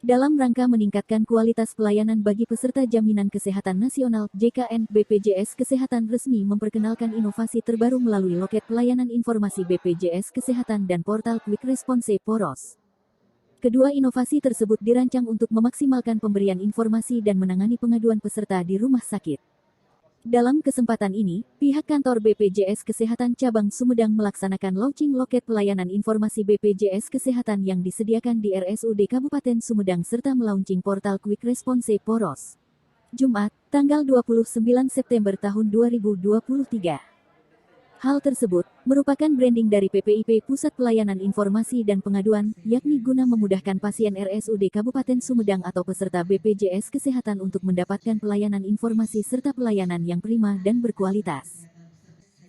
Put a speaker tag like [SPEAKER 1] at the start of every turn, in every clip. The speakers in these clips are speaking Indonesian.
[SPEAKER 1] Dalam rangka meningkatkan kualitas pelayanan bagi peserta Jaminan Kesehatan Nasional (JKN), BPJS Kesehatan resmi memperkenalkan inovasi terbaru melalui loket pelayanan informasi BPJS Kesehatan dan portal Quick Response Poros. Kedua inovasi tersebut dirancang untuk memaksimalkan pemberian informasi dan menangani pengaduan peserta di rumah sakit. Dalam kesempatan ini, pihak kantor BPJS Kesehatan Cabang Sumedang melaksanakan launching loket pelayanan informasi BPJS Kesehatan yang disediakan di RSUD Kabupaten Sumedang serta melaunching portal Quick Response Poros. Jumat, tanggal 29 September tahun 2023. Hal tersebut merupakan branding dari PPIP Pusat Pelayanan Informasi dan Pengaduan, yakni guna memudahkan pasien RSUD Kabupaten Sumedang atau peserta BPJS Kesehatan untuk mendapatkan pelayanan informasi serta pelayanan yang prima dan berkualitas.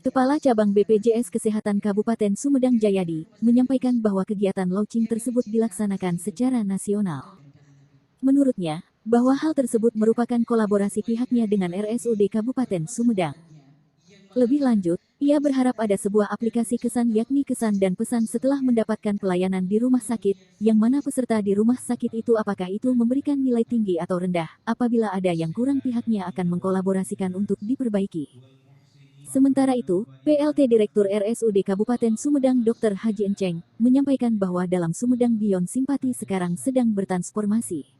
[SPEAKER 1] Kepala Cabang BPJS Kesehatan Kabupaten Sumedang Jayadi menyampaikan bahwa kegiatan launching tersebut dilaksanakan secara nasional. Menurutnya, bahwa hal tersebut merupakan kolaborasi pihaknya dengan RSUD Kabupaten Sumedang. Lebih lanjut, ia berharap ada sebuah aplikasi kesan yakni kesan dan pesan setelah mendapatkan pelayanan di rumah sakit, yang mana peserta di rumah sakit itu apakah itu memberikan nilai tinggi atau rendah, apabila ada yang kurang pihaknya akan mengkolaborasikan untuk diperbaiki. Sementara itu, PLT Direktur RSUD Kabupaten Sumedang Dr. Haji Enceng, menyampaikan bahwa dalam Sumedang Beyond Simpati sekarang sedang bertransformasi.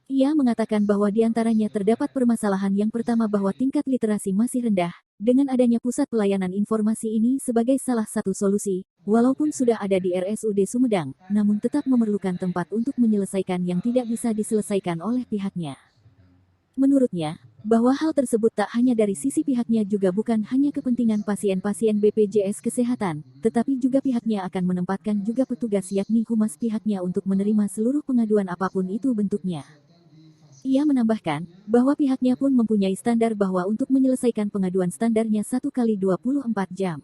[SPEAKER 1] Ia mengatakan bahwa diantaranya terdapat permasalahan yang pertama bahwa tingkat literasi masih rendah. Dengan adanya pusat pelayanan informasi ini sebagai salah satu solusi, walaupun sudah ada di RSUD Sumedang, namun tetap memerlukan tempat untuk menyelesaikan yang tidak bisa diselesaikan oleh pihaknya. Menurutnya, bahwa hal tersebut tak hanya dari sisi pihaknya juga bukan hanya kepentingan pasien-pasien BPJS Kesehatan, tetapi juga pihaknya akan menempatkan juga petugas yakni humas pihaknya untuk menerima seluruh pengaduan apapun itu bentuknya. Ia menambahkan, bahwa pihaknya pun mempunyai standar bahwa untuk menyelesaikan pengaduan standarnya 1 kali 24 jam.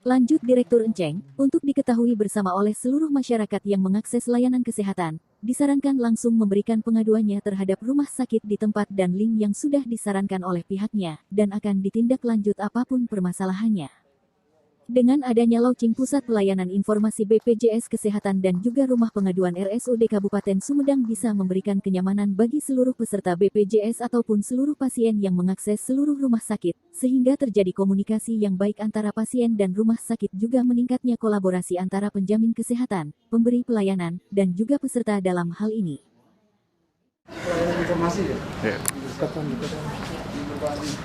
[SPEAKER 1] Lanjut Direktur Enceng, untuk diketahui bersama oleh seluruh masyarakat yang mengakses layanan kesehatan, disarankan langsung memberikan pengaduannya terhadap rumah sakit di tempat dan link yang sudah disarankan oleh pihaknya, dan akan ditindaklanjut apapun permasalahannya. Dengan adanya launching Pusat Pelayanan Informasi BPJS Kesehatan dan juga Rumah Pengaduan RSUD Kabupaten Sumedang bisa memberikan kenyamanan bagi seluruh peserta BPJS ataupun seluruh pasien yang mengakses seluruh rumah sakit, sehingga terjadi komunikasi yang baik antara pasien dan rumah sakit juga meningkatnya kolaborasi antara penjamin kesehatan, pemberi pelayanan, dan juga peserta dalam hal ini.
[SPEAKER 2] Pelayanan informasi ya?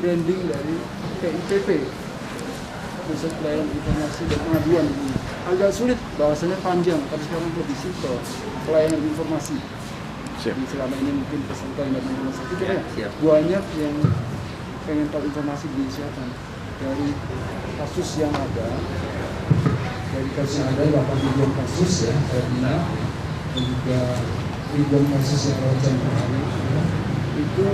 [SPEAKER 2] Branding dari PIPP. Pusat Pelayanan Informasi dan Pengaduan ini agak sulit, bahasanya panjang, tapi sekarang lebih simpel. Pelayanan informasi. Jadi selama ini mungkin peserta yang datang rumah sakit banyak yang pengen tahu informasi di kesehatan dari kasus yang ada, 8 kasus ya, dan juga ribuan kasus yang wajar itu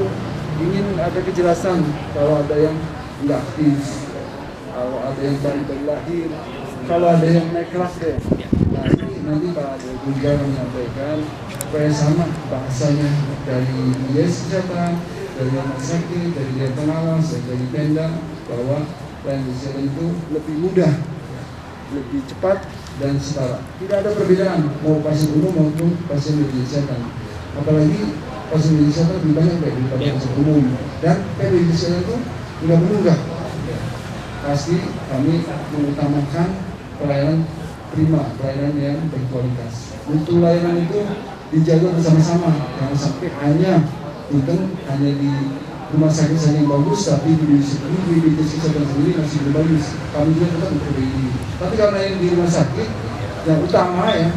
[SPEAKER 2] ingin ada kejelasan kalau ada yang nggak aktif. Kalau ada yang baru lahir, kalau ada yang naik kelas deh. Nah, nanti Pak Dirjen menyampaikan supaya sama bahasanya dari dinas kesehatan, dari rumah sakit, dari dia pengawas, dari Pemda, bahwa pelayanan kesehatan itu lebih mudah, lebih cepat dan setara. Tidak ada perbedaan mau pasien umum maupun pasien medis kesehatan. Apalagi pasien medis kesehatan lebih banyak daripada pasien umum, dan medis kesehatan itu tidak menunggak. Pasti kami mengutamakan pelayanan prima, pelayanan yang berkualitas. Untuk layanan itu dijaga bersama-sama, jangan sampai hanya di rumah sakit saja yang bagus, tapi di BPJS Kesehatan sendiri masih belum bagus. Kami juga tetap memperbaiki. Tapi karena yang di rumah sakit, yang utama ya,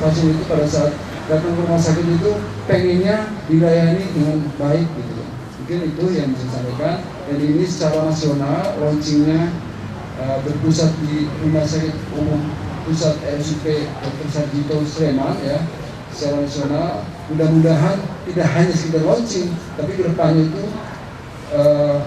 [SPEAKER 2] pasien itu pada saat datang ke rumah sakit itu pengennya dilayani dengan baik gitu. Mungkin itu yang bisa sampaikan. Jadi ini secara nasional launchingnya berpusat di Rumah Sakit Umum Pusat RSUP Dr. Sarjito Sleman ya, secara nasional. Mudah-mudahan tidak hanya sekedar launching, tapi kedepannya itu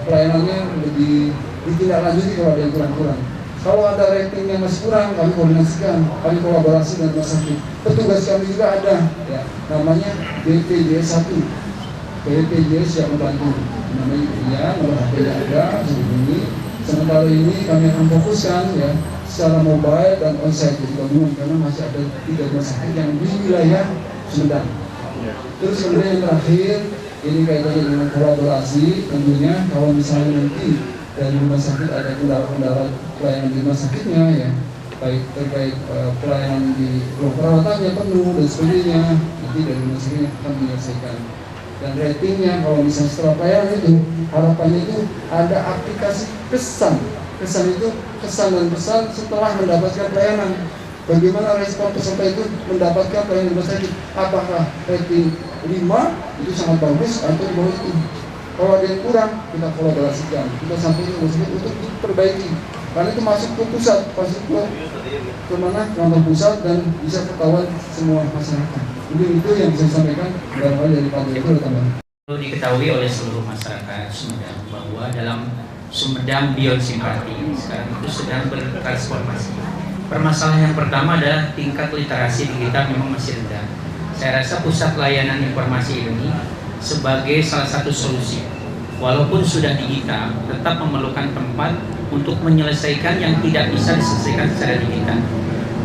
[SPEAKER 2] pelayanannya lebih ditindaklanjuti kalau ada yang kurang-kurang. Kalau ada rating yang masih kurang, kami koordinasikan, kami kolaborasi dengan rumah sakit. Petugas kami juga ada, ya, namanya BPJS 1. BPJS yang membantu, namanya ya, nomor HP ada ini. Sementara ini kami akan fokuskan ya secara mobile dan onsite di gabungan karena masih ada 3 rumah sakit yang di wilayah Sumedang. Terus kemudian yang terakhir, ini kaitannya dengan kolaborasi. Tentunya kalau misalnya nanti dari rumah sakit ada kendala-kendala pelayanan di rumah sakitnya ya, baik terkait pelayanan di ruang perawatannya penuh dan sebagainya, nanti dari rumah sakitnya akan menyelesaikan. Dan ratingnya kalau misalnya setelah pelayanan itu harapannya itu ada aplikasi kesan itu kesan dan pesan setelah mendapatkan pelayanan. Bagaimana respon peserta itu mendapatkan pelayanan di rumah sakit? Apakah rating 5 itu sangat bagus atau di bawah itu? Kalau ada yang kurang, kita kolaborasikan, kita sampaikan ke rumah sakit untuk diperbaiki. Karena itu masuk ke pusat, masuk ke mana? Kantor pusat dan bisa ketahuan semua masyarakat. Mungkin itu yang bisa disampaikan dari Pak Direktur tambahan.
[SPEAKER 3] Perlu diketahui oleh seluruh masyarakat Sumedang bahwa dalam Sumedang Beyond Simpati sekarang itu sedang bertransformasi. Permasalahan yang pertama adalah tingkat literasi digital memang masih rendah. Saya rasa pusat layanan informasi ini sebagai salah satu solusi. Walaupun sudah digital, tetap memerlukan tempat untuk menyelesaikan yang tidak bisa diselesaikan secara digital.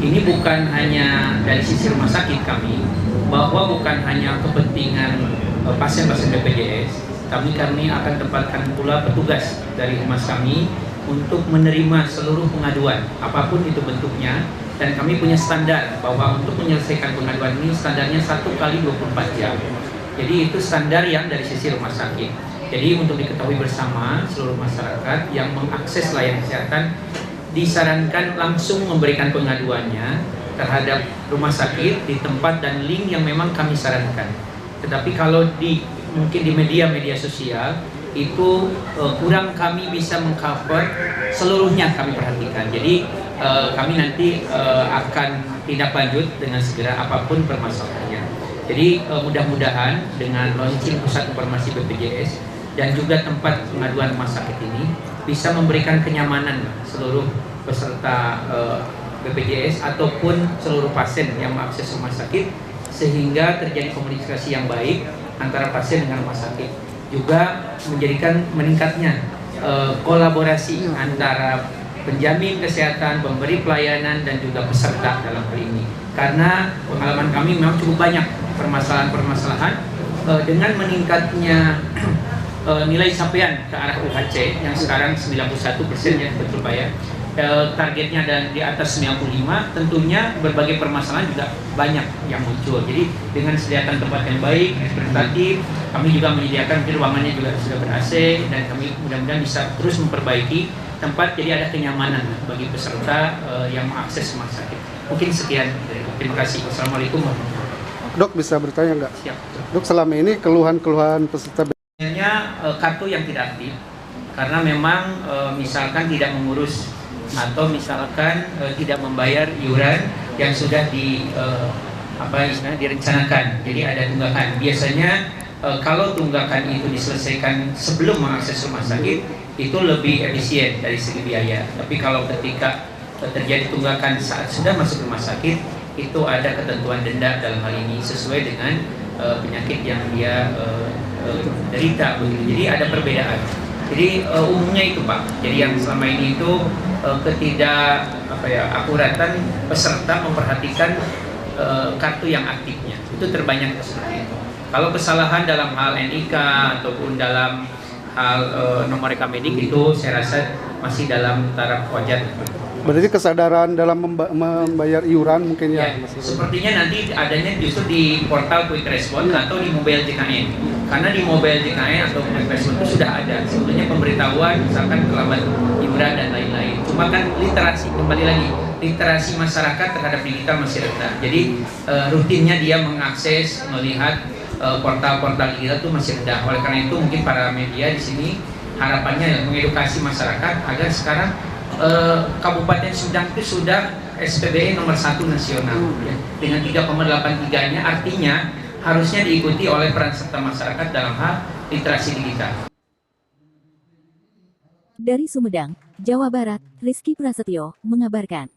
[SPEAKER 3] Ini bukan hanya dari sisi rumah sakit kami, bahwa bukan hanya kepentingan pasien-pasien BPJS, kami akan tempatkan pula petugas dari humas kami untuk menerima seluruh pengaduan apapun itu bentuknya, dan kami punya standar bahwa untuk menyelesaikan pengaduan ini standarnya 1 kali 24 jam. Jadi itu standar yang dari sisi rumah sakit. Jadi untuk diketahui bersama seluruh masyarakat yang mengakses layanan kesehatan disarankan langsung memberikan pengaduannya terhadap rumah sakit di tempat dan link yang memang kami sarankan. Tetapi kalau mungkin di media sosial itu kurang kami bisa mengcover seluruhnya, kami perhatikan. Jadi kami nanti akan tindak lanjut dengan segera apapun permasalahannya. Jadi mudah-mudahan dengan launching pusat informasi BPJS dan juga tempat pengaduan rumah sakit ini bisa memberikan kenyamanan seluruh peserta BPJS ataupun seluruh pasien yang mengakses rumah sakit, sehingga terjadi komunikasi yang baik antara pasien dengan rumah sakit. Juga meningkatnya kolaborasi antara penjamin kesehatan, pemberi pelayanan, dan juga peserta dalam hal ini. Karena pengalaman kami memang cukup banyak permasalahan-permasalahan dengan meningkatnya nilai capaian ke arah UHC yang sekarang 91% ya, betul Pak ya. Targetnya dan di atas 95, tentunya berbagai permasalahan juga banyak yang muncul. Jadi dengan sediaan tempat yang baik, representatif, kami juga menyediakan ruangannya juga sudah ber-AC, dan kami mudah-mudahan bisa terus memperbaiki tempat jadi ada kenyamanan bagi peserta yang mengakses rumah sakit. Mungkin sekian. Terima kasih. Wassalamualaikum warahmatullahi wabarakatuh.
[SPEAKER 4] Dok, bisa bertanya nggak?
[SPEAKER 3] Siap.
[SPEAKER 4] Dok, selama ini keluhan-keluhan peserta
[SPEAKER 3] Sebenarnya kartu yang tidak aktif karena memang misalkan tidak mengurus atau misalkan tidak membayar iuran yang sudah direncanakan. Jadi ada tunggakan. Biasanya kalau tunggakan itu diselesaikan sebelum mengakses rumah sakit itu lebih efisien dari segi biaya. Tapi kalau ketika terjadi tunggakan saat sudah masuk rumah sakit, itu ada ketentuan denda dalam hal ini sesuai dengan penyakit yang dia derita begitu. Jadi ada perbedaan. Jadi umumnya itu Pak. Jadi yang selama ini itu akuratan peserta memperhatikan kartu yang aktifnya. Itu terbanyak seperti itu. Kalau kesalahan dalam hal NIK ataupun dalam hal nomor rekening itu saya rasa masih dalam taraf wajar.
[SPEAKER 4] berarti kesadaran dalam membayar iuran mungkin ya?
[SPEAKER 3] Sepertinya nanti adanya justru di portal Quick Response atau di mobile JKN. Karena di mobile JKN atau Quick Response itu sudah ada sebetulnya pemberitahuan misalkan terlambat iuran dan lain-lain. Cuma kan literasi, kembali lagi, literasi masyarakat terhadap digital masih rendah. Jadi rutinnya dia mengakses, melihat portal-portal digital itu masih rendah. Oleh karena itu mungkin para media di sini harapannya mengedukasi masyarakat agar sekarang Kabupaten Sumedang itu sudah SPBE nomor 1 nasional ya, dengan 3,83-nya, artinya harusnya diikuti oleh peran serta masyarakat dalam hal literasi digital.
[SPEAKER 1] Dari Sumedang, Jawa Barat, Rizky Prasetyo mengabarkan.